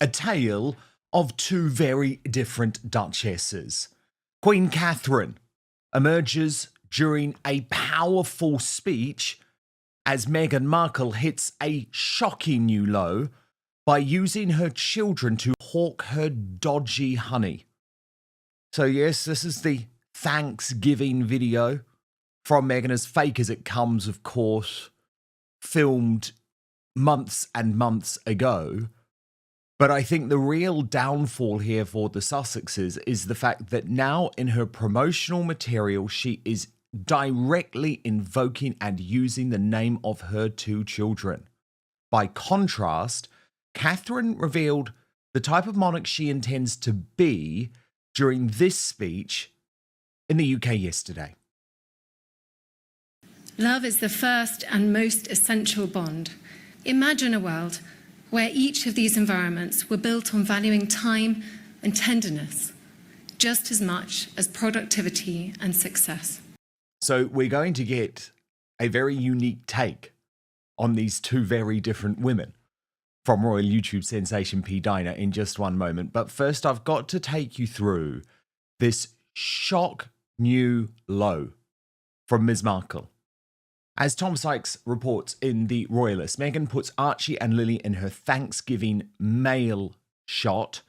a tale of two very different duchesses. Queen Catherine emerges during a powerful speech as Meghan Markle hits a shocking new low by using her children to hawk her dodgy honey. So yes, this is the Thanksgiving video from Meghan, as fake as it comes, of course, filmed months and months ago. But I think the real downfall here for the Sussexes is the fact that now in her promotional material, she is directly invoking and using the name of her two children. By contrast, Catherine revealed the type of monarch she intends to be during this speech in the UK yesterday. Love is the first and most essential bond. Imagine a world where each of these environments were built on valuing time and tenderness just as much as productivity and success. So we're going to get a very unique take on these two very different women from royal YouTube sensation P. Diner in just one moment. But first, I've got to take you through this shock new low from Ms. Markle. As Tom Sykes reports in The Royalist, Meghan puts Archie and Lili in her Thanksgiving mail shot.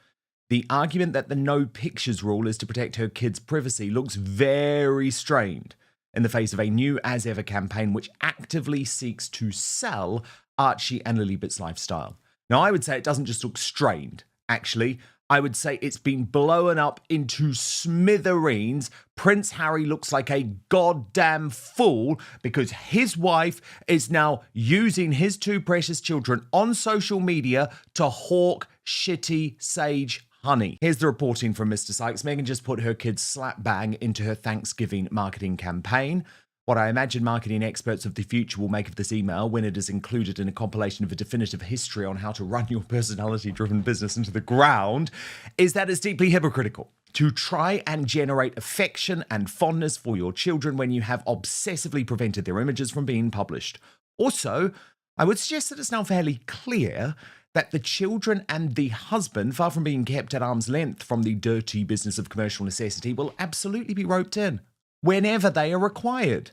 The argument that the no pictures rule is to protect her kids' privacy looks very strained in the face of a new as ever campaign which actively seeks to sell Archie and Lilibet's lifestyle. Now, I would say it doesn't just look strained. Actually, I would say it's been blown up into smithereens. Prince Harry looks like a goddamn fool because his wife is now using his two precious children on social media to hawk shitty sage honey. Here's the reporting from Mr. Sykes. Meghan just put her kids slap bang into her Thanksgiving marketing campaign. What I imagine marketing experts of the future will make of this email when it is included in a compilation of a definitive history on how to run your personality-driven business into the ground is that it's deeply hypocritical to try and generate affection and fondness for your children when you have obsessively prevented their images from being published. Also, I would suggest that it's now fairly clear that the children and the husband, far from being kept at arm's length from the dirty business of commercial necessity, will absolutely be roped in whenever they are required.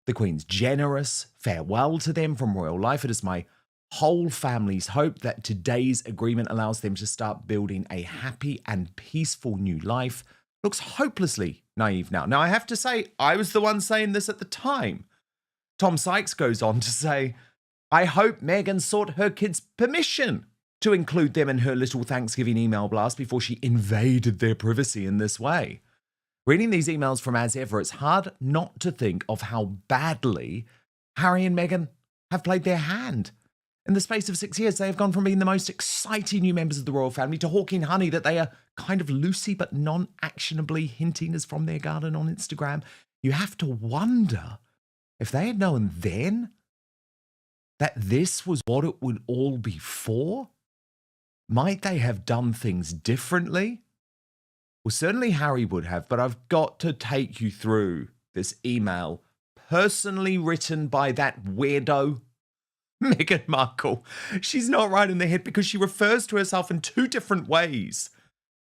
The Queen's generous farewell to them from royal life. It is my whole family's hope that today's agreement allows them to start building a happy and peaceful new life. Looks hopelessly naive now. Now, I have to say, I was the one saying this at the time. Tom Sykes goes on to say, I hope Meghan sought her kids' permission to include them in her little Thanksgiving email blast before she invaded their privacy in this way. Reading these emails from As Ever, it's hard not to think of how badly Harry and Meghan have played their hand. In the space of 6 years, they have gone from being the most exciting new members of the royal family to hawking honey that they are kind of loosely but non-actionably hinting is from their garden on Instagram. You have to wonder if they had known then that this was what it would all be for. Might they have done things differently? Well, certainly Harry would have, but I've got to take you through this email personally written by that weirdo, Meghan Markle. She's not right in the head because she refers to herself in two different ways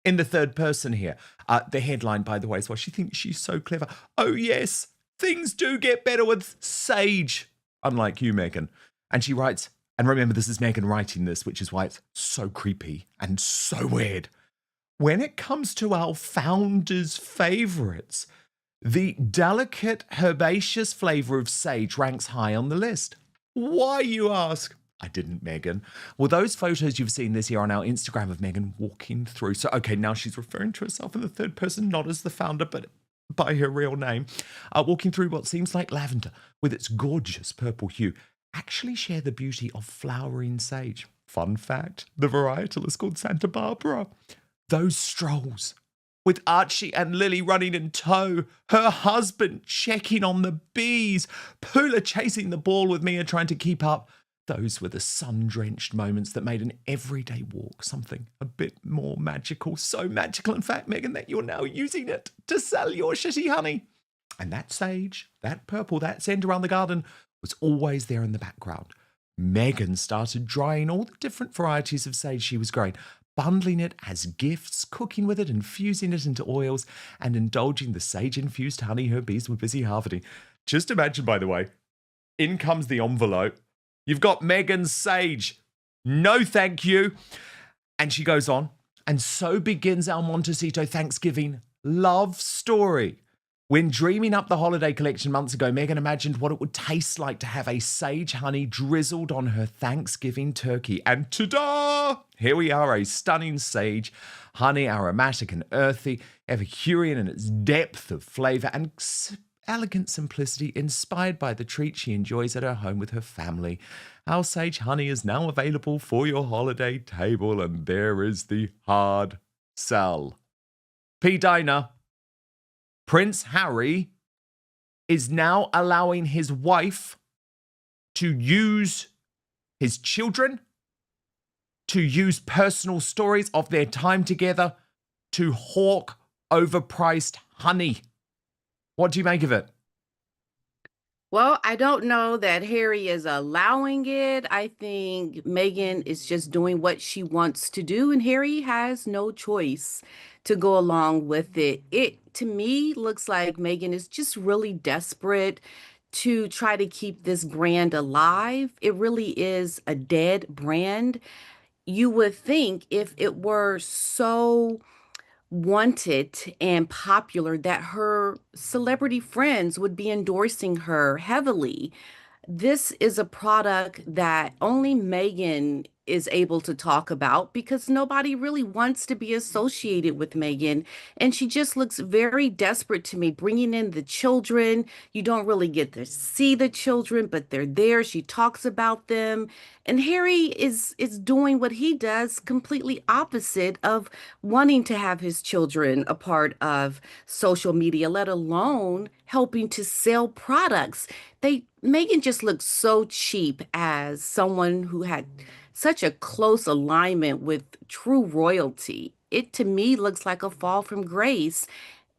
in the third person here. The headline, by the way, is why she thinks she's so clever. Oh, yes, things do get better with Sage, unlike you, Meghan. And she writes, and remember, this is Meghan writing this, which is why it's so creepy and so weird. When it comes to our founders' favourites, the delicate, herbaceous flavour of sage ranks high on the list. Why, you ask? I didn't, Meghan. Well, those photos you've seen this year on our Instagram of Meghan walking through. So, okay, now she's referring to herself in the third person, not as the founder, but by her real name. Walking through what seems like lavender with its gorgeous purple hue actually share the beauty of flowering sage. Fun fact, the varietal is called Santa Barbara. Those strolls with Archie and Lili running in tow, her husband checking on the bees, Poola chasing the ball with Mia trying to keep up. Those were the sun-drenched moments that made an everyday walk something a bit more magical. So magical, in fact, Meghan, that you're now using it to sell your shitty honey. And that sage, that purple, that scent around the garden was always there in the background. Meghan started drying all the different varieties of sage she was growing. bundling it as gifts, cooking with it, infusing it into oils, and indulging the sage-infused honey her bees were busy harvesting. Just imagine, by the way, in comes the envelope. You've got Meghan's sage. No, thank you. And she goes on. And so begins our Montecito Thanksgiving love story. When dreaming up the holiday collection months ago, Meghan imagined what it would taste like to have a sage honey drizzled on her Thanksgiving turkey. And ta-da! Here we are, a stunning sage honey, aromatic and earthy, Epicurean in its depth of flavour and elegant simplicity, inspired by the treat she enjoys at her home with her family. Our sage honey is now available for your holiday table, and there is the hard sell. P. Diner. Prince Harry is now allowing his wife to use his children, to use personal stories of their time together to hawk overpriced honey. What do you make of it? Well, I don't know that Harry is allowing it. I think Meghan is just doing what she wants to do, and Harry has no choice to go along with it. It, to me, looks like Meghan is just really desperate to try to keep this brand alive. It really is a dead brand. You would think if it were so wanted and popular that her celebrity friends would be endorsing her heavily. This is a product that only Meghan is able to talk about because nobody really wants to be associated with Meghan. And she just looks very desperate to me, bringing in the children. You don't really get to see the children, but they're there. She talks about them. And Harry is doing what he does, completely opposite of wanting to have his children a part of social media, let alone helping to sell products. Meghan just looks so cheap as someone who had such a close alignment with true royalty. It to me looks like a fall from grace.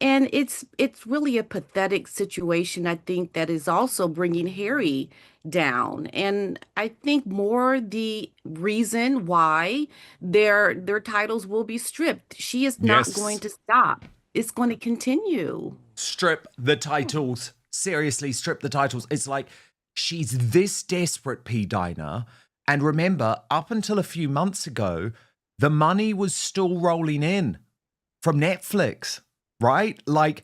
And it's really a pathetic situation, I think, that is also bringing Harry down. And I think more the reason why their titles will be stripped. She is not going to stop. It's going to continue. Strip the titles. Seriously, strip the titles. It's like she's this desperate, P. Diner. And remember, up until a few months ago, the money was still rolling in from Netflix, right? Like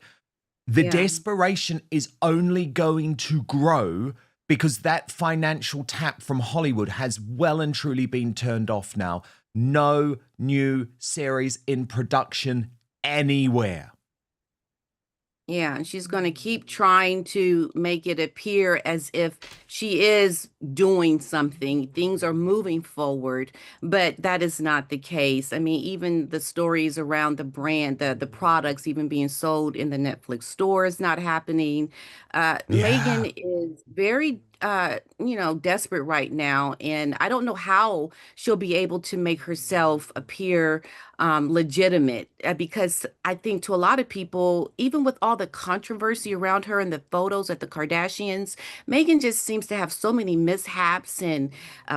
the desperation is only going to grow because that financial tap from Hollywood has well and truly been turned off now. No new series in production anywhere. Yeah, and she's going to keep trying to make it appear as if she is doing something. Things are moving forward, but that is not the case. I mean, even the stories around the brand, the products even being sold in the Netflix store is not happening. Meghan is very desperate right now. And I don't know how she'll be able to make herself appear legitimate because I think to a lot of people, even with all the controversy around her and the photos at the Kardashians, Meghan just seems to have so many mishaps and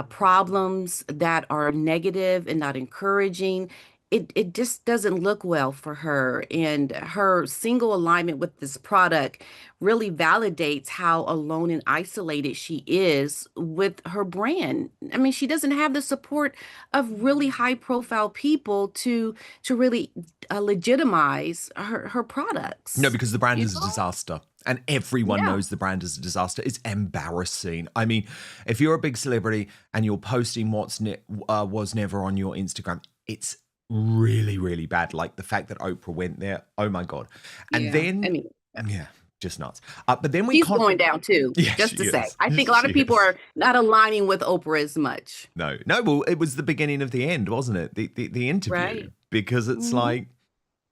problems that are negative and not encouraging. It just doesn't look well for her. And her single alignment with this product really validates how alone and isolated she is with her brand. I mean, she doesn't have the support of really high profile people to really legitimize her products. No, because the brand is a disaster. And everyone knows the brand is a disaster. It's embarrassing. I mean, if you're a big celebrity and you're posting was never on your Instagram, it's really, really bad. Like the fact that Oprah went there. Oh my God. And then, just nuts. But then she's going down too, just to say. I think a lot of people are not aligning with Oprah as much. No, well, it was the beginning of the end, wasn't it? The interview. Right. Because it's like,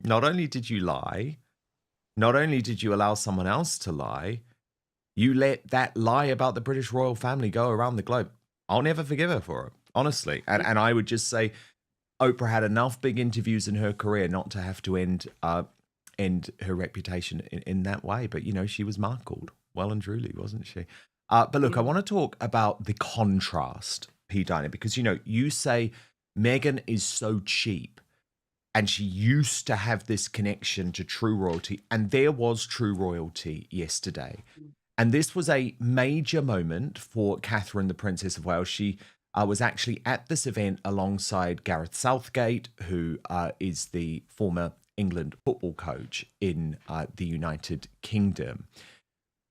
not only did you lie, not only did you allow someone else to lie, you let that lie about the British royal family go around the globe. I'll never forgive her for it, honestly. And I would just say, Oprah had enough big interviews in her career not to have to end her reputation in that way. But, she was Markled well and truly, wasn't she? But look, I want to talk about the contrast, P. Diner, because, you say Meghan is so cheap, and she used to have this connection to true royalty, and there was true royalty yesterday. And this was a major moment for Catherine, the Princess of Wales. She was actually at this event alongside Gareth Southgate, who is the former England football coach in the United Kingdom.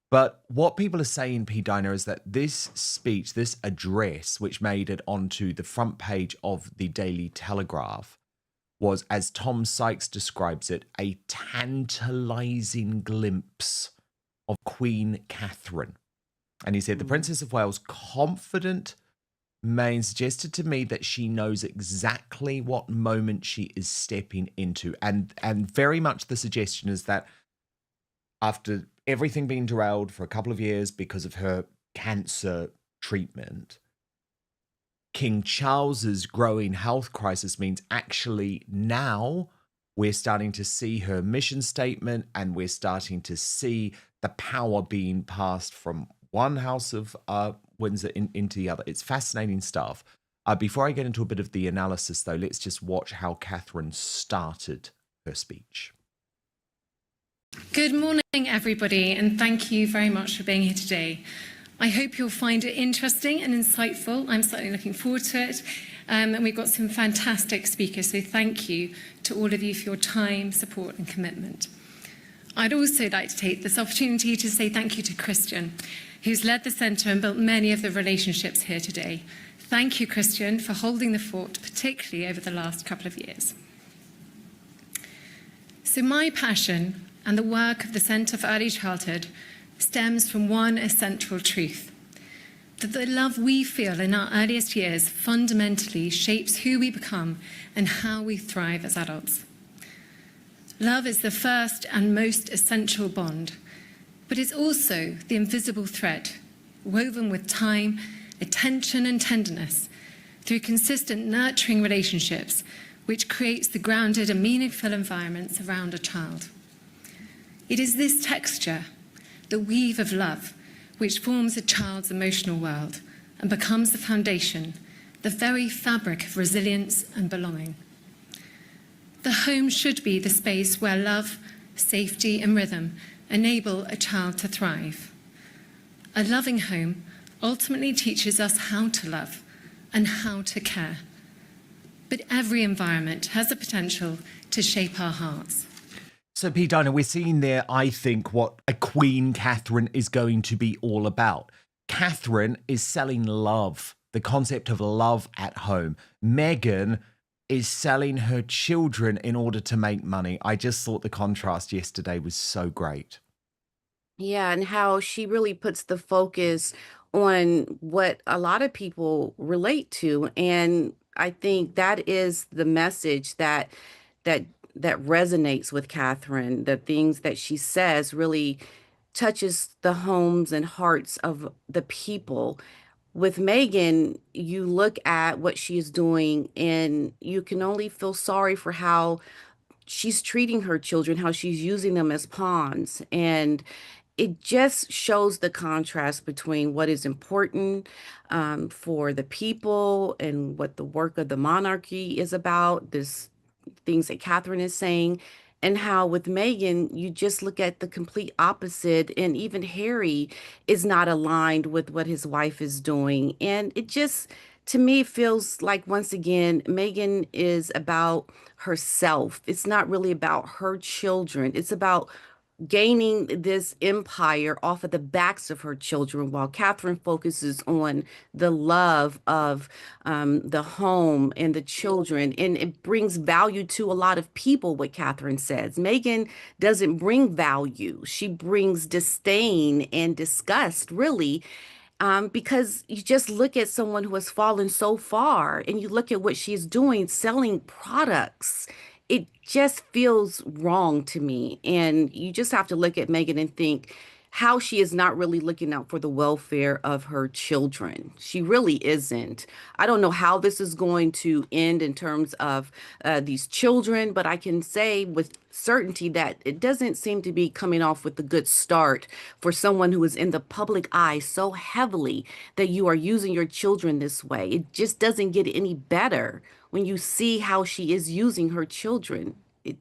But what people are saying, P. Dinah, is that this speech, this address, which made it onto the front page of the Daily Telegraph, was, as Tom Sykes describes it, a tantalizing glimpse of Queen Catherine. And he said, the Princess of Wales' confident mien suggested to me that she knows exactly what moment she is stepping into. And very much the suggestion is that after everything being derailed for a couple of years because of her cancer treatment, King Charles's growing health crisis means actually now we're starting to see her mission statement, and we're starting to see the power being passed from one house of Windsor into the other. It's fascinating stuff. Before I get into a bit of the analysis, though, let's just watch how Catherine started her speech. Good morning, everybody, and thank you very much for being here today. I hope you'll find it interesting and insightful. I'm certainly looking forward to it. And we've got some fantastic speakers, so thank you to all of you for your time, support and commitment. I'd also like to take this opportunity to say thank you to Christian, who's led the centre and built many of the relationships here today. Thank you, Christian, for holding the fort, particularly over the last couple of years. So my passion and the work of the Centre for Early Childhood stems from one essential truth: that the love we feel in our earliest years fundamentally shapes who we become and how we thrive as adults. Love is the first and most essential bond, but it's also the invisible thread woven with time, attention and tenderness through consistent nurturing relationships, which creates the grounded and meaningful environments around a child. It is this texture, the weave of love, which forms a child's emotional world and becomes the foundation, the very fabric of resilience and belonging. The home should be the space where love, safety and rhythm enable a child to thrive. A loving home ultimately teaches us how to love and how to care. But every environment has the potential to shape our hearts. So, P. Dinah, we're seeing there, I think, what a Queen Catherine is going to be all about. Catherine is selling love, the concept of love at home. Meghan is selling her children in order to make money. I just thought the contrast yesterday was so great. Yeah, and how she really puts the focus on what a lot of people relate to. And I think that is the message that that resonates with Catherine. The things that she says really touches the homes and hearts of the people. With Meghan, you look at what she is doing and you can only feel sorry for how she's treating her children, how she's using them as pawns. And it just shows the contrast between what is important for the people and what the work of the monarchy is about, this things that Catherine is saying, and how with Meghan, you just look at the complete opposite. And even Harry is not aligned with what his wife is doing. And it just, to me, feels like, once again, Meghan is about herself. It's not really about her children. It's about gaining this empire off of the backs of her children, while Catherine focuses on the love of the home and the children. And it brings value to a lot of people, what Catherine says. Meghan doesn't bring value. She brings disdain and disgust, really. Because you just look at someone who has fallen so far and you look at what she's doing, selling products. It just feels wrong to me. And you just have to look at Meghan and think how she is not really looking out for the welfare of her children. She really isn't. I don't know how this is going to end in terms of these children, but I can say with certainty that it doesn't seem to be coming off with a good start for someone who is in the public eye so heavily, that you are using your children this way. It just doesn't get any better when you see how she is using her children. It,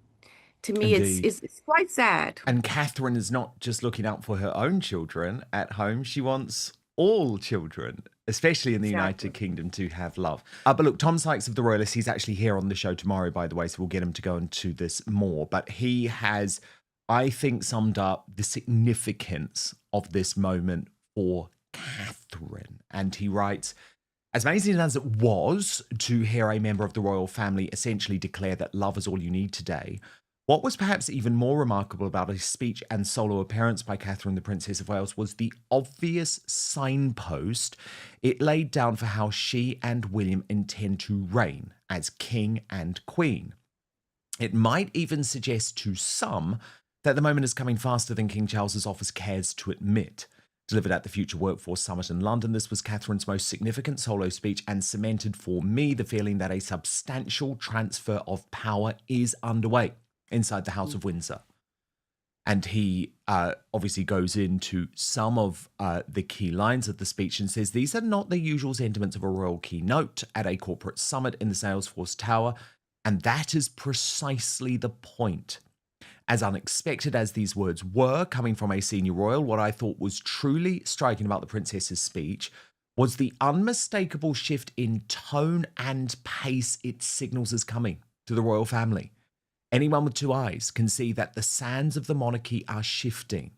to me, Indeed. it's quite sad. And Catherine is not just looking out for her own children at home. She wants all children, especially in the Exactly. United Kingdom, to have love. But look, Tom Sykes of The Royalists, he's actually here on the show tomorrow, by the way, so we'll get him to go into this more. But he has, I think, summed up the significance of this moment for Catherine. And he writes, as amazing as it was to hear a member of the royal family essentially declare that love is all you need today, what was perhaps even more remarkable about his speech and solo appearance by Catherine, the Princess of Wales, was the obvious signpost it laid down for how she and William intend to reign as king and queen. It might even suggest to some that the moment is coming faster than King Charles's office cares to admit. Delivered at the Future Workforce Summit in London, this was Catherine's most significant solo speech and cemented for me the feeling that a substantial transfer of power is underway inside the House of Windsor. And he obviously goes into some of the key lines of the speech and says, these are not the usual sentiments of a royal keynote at a corporate summit in the Salesforce Tower. And that is precisely the point. As unexpected as these words were coming from a senior royal, what I thought was truly striking about the princess's speech was the unmistakable shift in tone and pace it signals as coming to the royal family. Anyone with two eyes can see that the sands of the monarchy are shifting.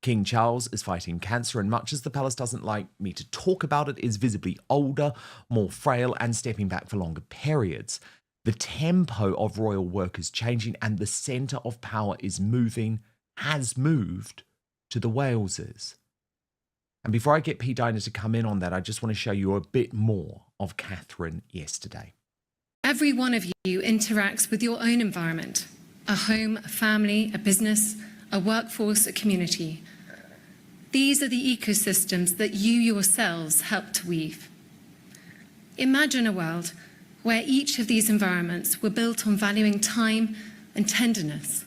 King Charles is fighting cancer, and much as the palace doesn't like me to talk about it, is visibly older, more frail, and stepping back for longer periods. The tempo of royal work is changing, and the centre of power is has moved to the Waleses. And before I get P. Dinah to come in on that, I just want to show you a bit more of Catherine yesterday. Every one of you interacts with your own environment, a home, a family, a business, a workforce, a community. These are the ecosystems that you yourselves help to weave. Imagine a world where each of these environments were built on valuing time and tenderness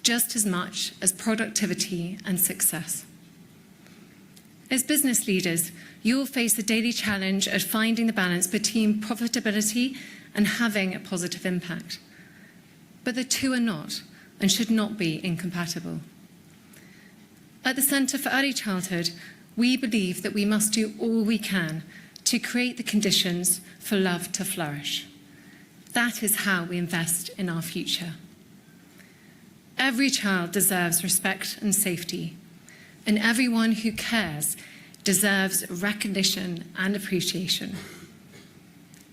just as much as productivity and success. As business leaders, you'll face the daily challenge of finding the balance between profitability and having a positive impact. But the two are not and should not be incompatible. At the Centre for Early Childhood, we believe that we must do all we can to create the conditions for love to flourish. That is how we invest in our future. Every child deserves respect and safety, and everyone who cares deserves recognition and appreciation.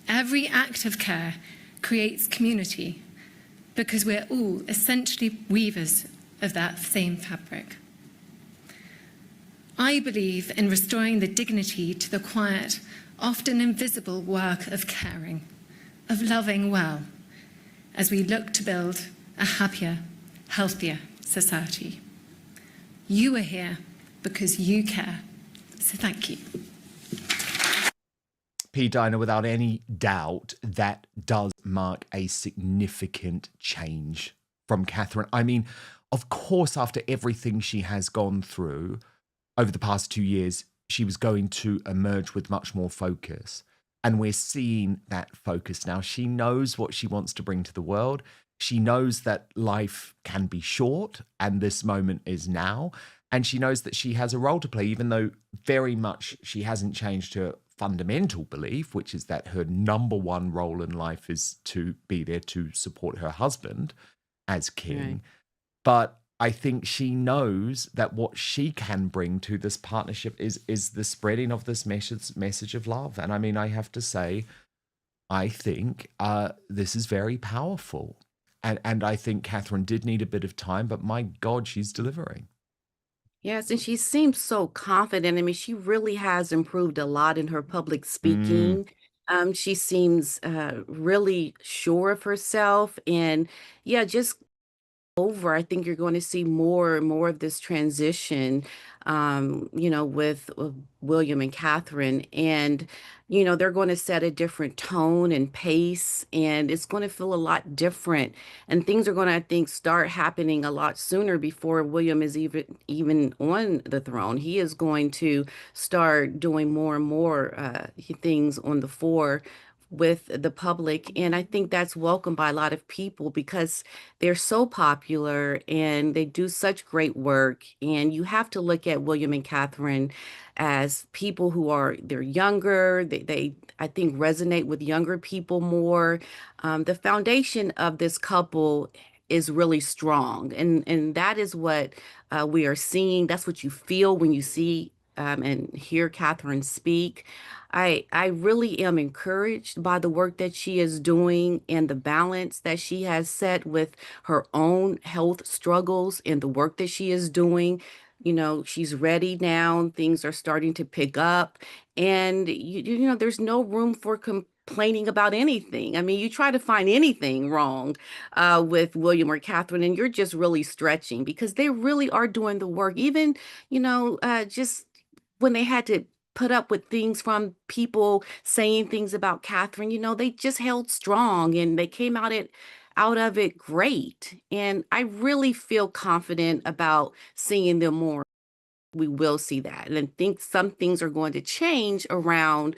Every act of care creates community because we're all essentially weavers of that same fabric. I believe in restoring the dignity to the quiet, often invisible work of caring, of loving well, as we look to build a happier, healthier society. You are here because you care, so thank you. P. Dinah, without any doubt, that does mark a significant change from Catherine. I mean, of course, after everything she has gone through over the past 2 years, she was going to emerge with much more focus. And we're seeing that focus now. She knows what she wants to bring to the world. She knows that life can be short, and this moment is now. And she knows that she has a role to play, even though very much she hasn't changed her fundamental belief, which is that her number one role in life is to be there to support her husband as king. Right. But I think she knows that what she can bring to this partnership is the spreading of this message of love. And I mean, I have to say, I think this is very powerful. And I think Catherine did need a bit of time, but my God, she's delivering. Yes, and she seems so confident. I mean, she really has improved a lot in her public Mm, speaking. She seems really sure of herself. And yeah, just over, I think you're going to see more and more of this transition, with William and Catherine. And, they're going to set a different tone and pace, and it's going to feel a lot different. And things are going to, I think, start happening a lot sooner before William is even on the throne. He is going to start doing more and more things on the with the public. And I think that's welcomed by a lot of people because they're so popular and they do such great work. And you have to look at William and Catherine as people who are they're younger. They I think resonate with younger people more. The foundation of this couple is really strong, and that is what we are seeing. That's what you feel when you see and hear Catherine speak. I really am encouraged by the work that she is doing and the balance that she has set with her own health struggles and the work that she is doing. You know, she's ready now. Things are starting to pick up. And, you know, there's no room for complaining about anything. I mean, you try to find anything wrong with William or Catherine, and you're just really stretching because they really are doing the work. Even, just when they had to put up with things from people saying things about Catherine, they just held strong and they came out of it great. And I really feel confident about seeing them more. We will see that. And I think some things are going to change around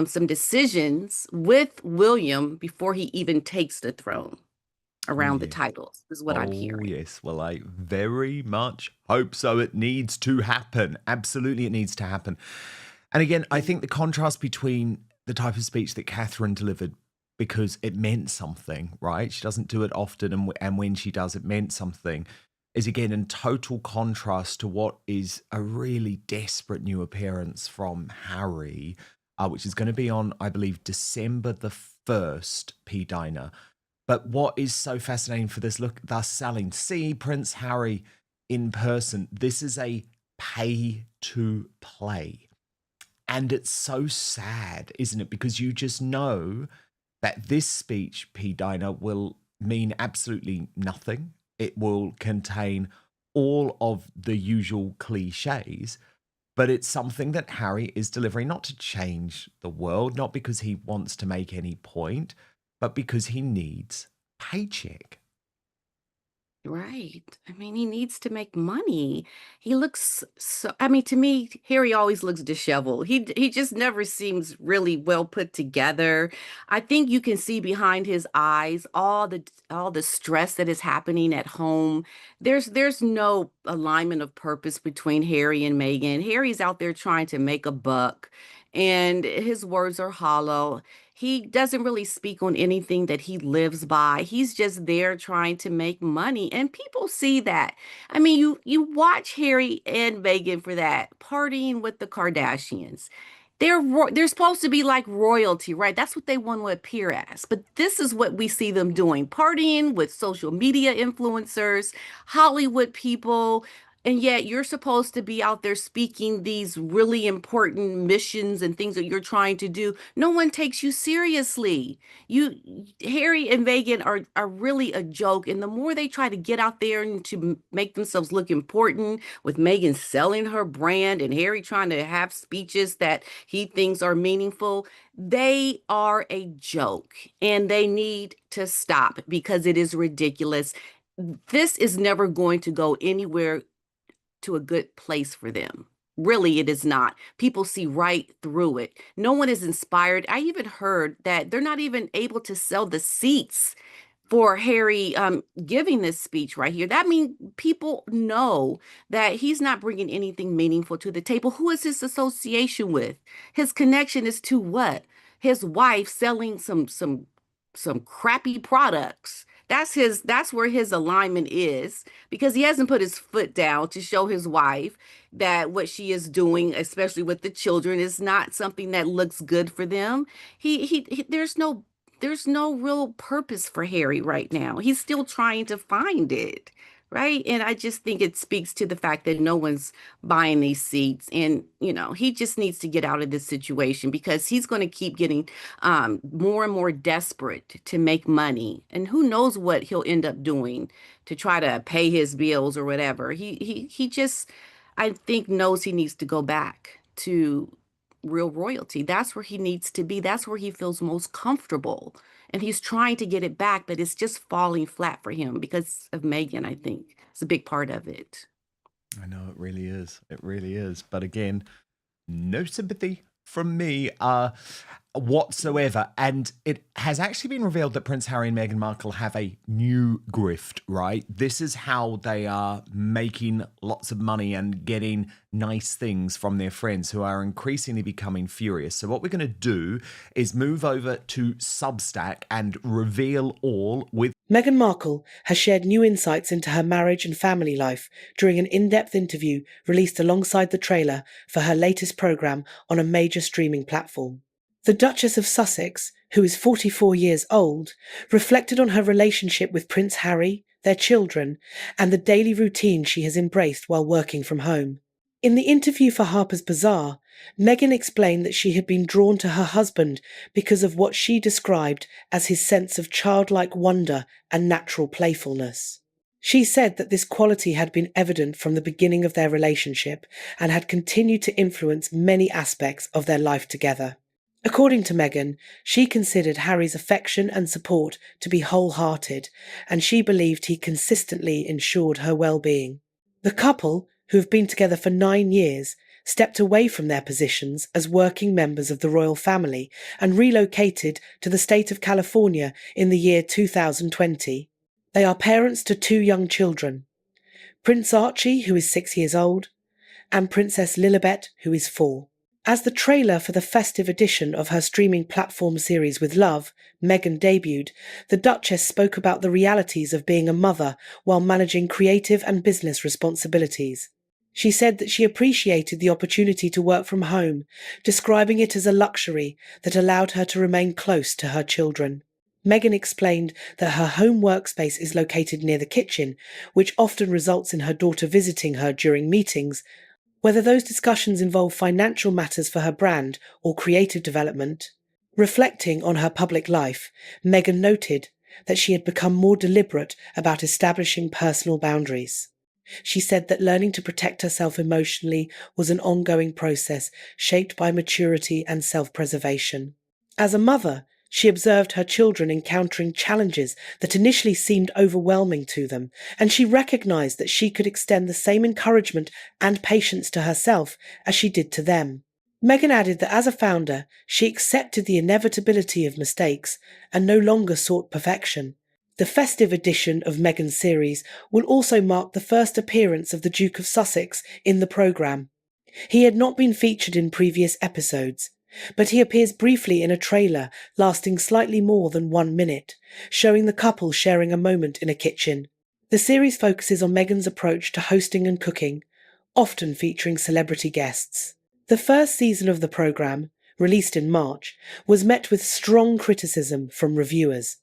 some decisions with William before he even takes the throne Oh, around the yeah. titles, is what I'm Oh, hearing. yes. Well, I very much hope so. It needs to happen. Absolutely, it needs to happen. And again, I think the contrast between the type of speech that Catherine delivered, because it meant something, right? She doesn't do it often, and when she does, it meant something, is again in total contrast to what is a really desperate new appearance from Harry, which is going to be on, I believe, December the 1st, P. Diner. But what is so fascinating for this look, thus selling, see Prince Harry in person. This is a pay to play. And it's so sad, isn't it? Because you just know that this speech, P. Diner, will mean absolutely nothing. It will contain all of the usual cliches, but it's something that Harry is delivering not to change the world, not because he wants to make any point, but because he needs paycheck. Right. I mean, he needs to make money. He looks so, I mean, to me, Harry always looks disheveled. He just never seems really well put together. I think you can see behind his eyes all the stress that is happening at home. There's no alignment of purpose between Harry and Meghan. Harry's out there trying to make a buck, and his words are hollow. He doesn't really speak on anything that he lives by. He's just there trying to make money, and people see that. I mean, you watch Harry and Meghan for that, partying with the Kardashians. They're supposed to be like royalty, right? That's what they want to appear as. But this is what we see them doing, partying with social media influencers, Hollywood people, and yet you're supposed to be out there speaking these really important missions and things that you're trying to do. No one takes you seriously. You Harry and Meghan are really a joke. And the more they try to get out there and to make themselves look important, with Meghan selling her brand and Harry trying to have speeches that he thinks are meaningful, they are a joke and they need to stop because it is ridiculous. This is never going to go anywhere to a good place for them. Really, it is not. People see right through it. No one is inspired. I even heard that they're not even able to sell the seats for Harry giving this speech right here. That means people know that he's not bringing anything meaningful to the table. Who is his association with? His connection is to what? His wife selling some crappy products. That's where his alignment is because he hasn't put his foot down to show his wife that what she is doing, especially with the children, is not something that looks good for them. There's no real purpose for Harry right now. He's still trying to find it, right? And I just think it speaks to the fact that no one's buying these seats. And, he just needs to get out of this situation because he's going to keep getting more and more desperate to make money. And who knows what he'll end up doing to try to pay his bills or whatever. He just, I think, knows he needs to go back to real royalty. That's where he needs to be. That's where he feels most comfortable. And he's trying to get it back, but it's just falling flat for him because of Meghan, I think. It's a big part of it. I know it really is. It really is. But again, no sympathy from me. whatsoever. And it has actually been revealed that Prince Harry and Meghan Markle have a new grift, right? This is how they are making lots of money and getting nice things from their friends, who are increasingly becoming furious. So what we're going to do is move over to Substack and reveal all with Meghan Markle has shared new insights into her marriage and family life during an in-depth interview released alongside the trailer for her latest programme on a major streaming platform. The Duchess of Sussex, who is 44 years old, reflected on her relationship with Prince Harry, their children, and the daily routine she has embraced while working from home. In the interview for Harper's Bazaar, Meghan explained that she had been drawn to her husband because of what she described as his sense of childlike wonder and natural playfulness. She said that this quality had been evident from the beginning of their relationship and had continued to influence many aspects of their life together. According to Meghan, she considered Harry's affection and support to be wholehearted, and she believed he consistently ensured her well-being. The couple, who have been together for 9 years, stepped away from their positions as working members of the royal family and relocated to the state of California in the year 2020. They are parents to 2 young children, Prince Archie, who is 6 years old, and Princess Lilibet, who is 4. As the trailer for the festive edition of her streaming platform series With Love, Meghan debuted, the Duchess spoke about the realities of being a mother while managing creative and business responsibilities. She said that she appreciated the opportunity to work from home, describing it as a luxury that allowed her to remain close to her children. Meghan explained that her home workspace is located near the kitchen, which often results in her daughter visiting her during meetings, whether those discussions involve financial matters for her brand or creative development. Reflecting on her public life, Meghan noted that she had become more deliberate about establishing personal boundaries. She said that learning to protect herself emotionally was an ongoing process shaped by maturity and self-preservation. As a mother, she observed her children encountering challenges that initially seemed overwhelming to them, and she recognized that she could extend the same encouragement and patience to herself as she did to them. Meghan added that as a founder, she accepted the inevitability of mistakes and no longer sought perfection. The festive edition of Meghan's series will also mark the first appearance of the Duke of Sussex in the programme. He had not been featured in previous episodes, but he appears briefly in a trailer lasting slightly more than 1 minute, showing the couple sharing a moment in a kitchen. The series focuses on Meghan's approach to hosting and cooking, often featuring celebrity guests. The first season of the programme, released in March, was met with strong criticism from reviewers.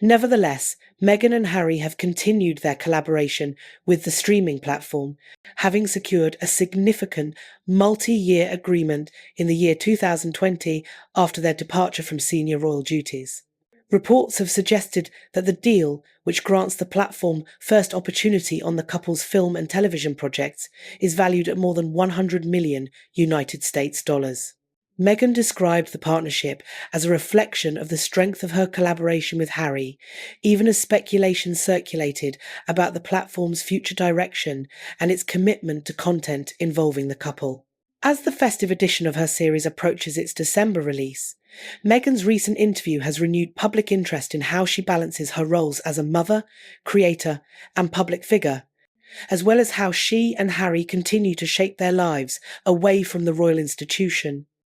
Nevertheless, Meghan and Harry have continued their collaboration with the streaming platform, having secured a significant multi-year agreement in the year 2020 after their departure from senior royal duties. Reports have suggested that the deal, which grants the platform first opportunity on the couple's film and television projects, is valued at more than $100 million United States dollars. Meghan described the partnership as a reflection of the strength of her collaboration with Harry, even as speculation circulated about the platform's future direction and its commitment to content involving the couple. As the festive edition of her series approaches its December release, Meghan's recent interview has renewed public interest in how she balances her roles as a mother, creator, and public figure, as well as how she and Harry continue to shape their lives away from the royal institution.